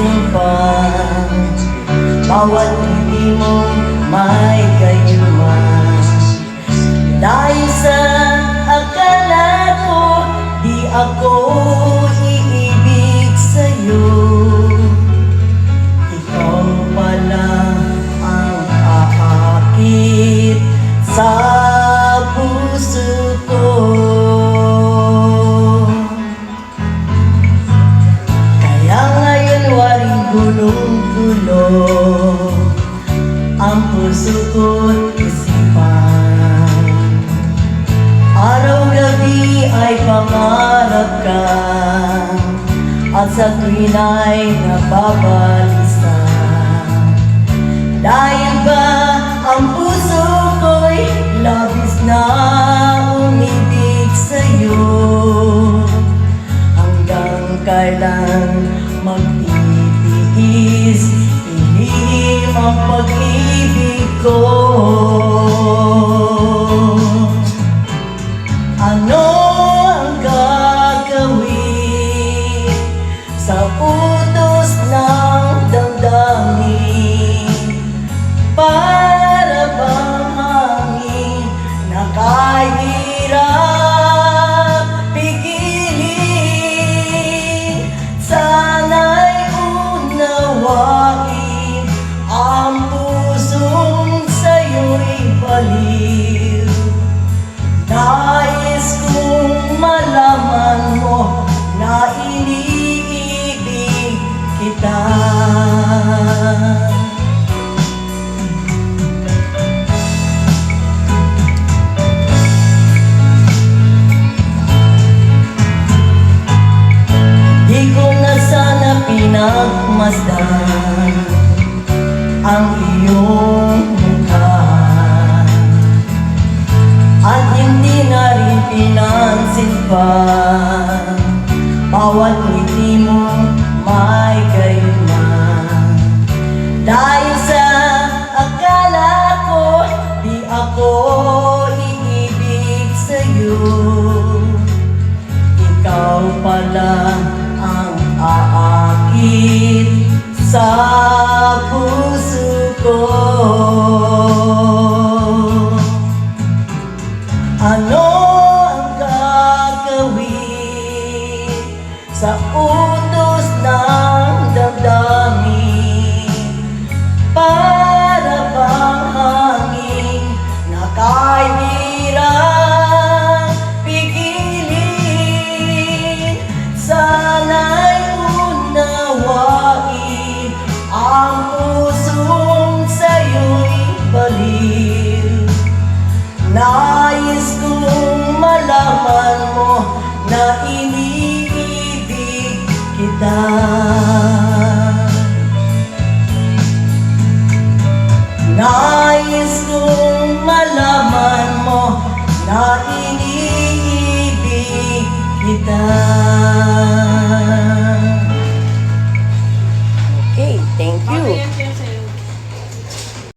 simpan. Bawat hindi mo may kayuman. Dahil sa akala ko, di ako iibig sa'yo. Ikaw pala ang aakit sa puso ko. Kaya ngayon waring gulong-gulo ang puso ko't isipan. Araw-gabi ay pangarap ka, at sa tuwin ay nababalisa. Dahil ba ang puso ko'y labis na umibig sa'yo? Hanggang kailan magtitiis, hindi ang pag-ibig ko? Ano ang gagawin sa utos ng damdamin? Para bang hangin na kahirap pigilin? Sana'y unawain ang pusong sa'yo'y baliw. Nais kong malaman mo na iniibig kita. Di ko na sana pinagmasdan ang iyong mukha, at hindi na rin pinansin pa bawat ngiti mo may kayuman. Dahil sa akala ko, di ako iibig sa'yo. Ikaw pala ang aakit sa puso ko. Ano ang gagawin sa utos ng damdamin? Para bang hangin na kahirap pigilin? Sana'y unawain ang pusong sa'yo'y baliw. Nais kong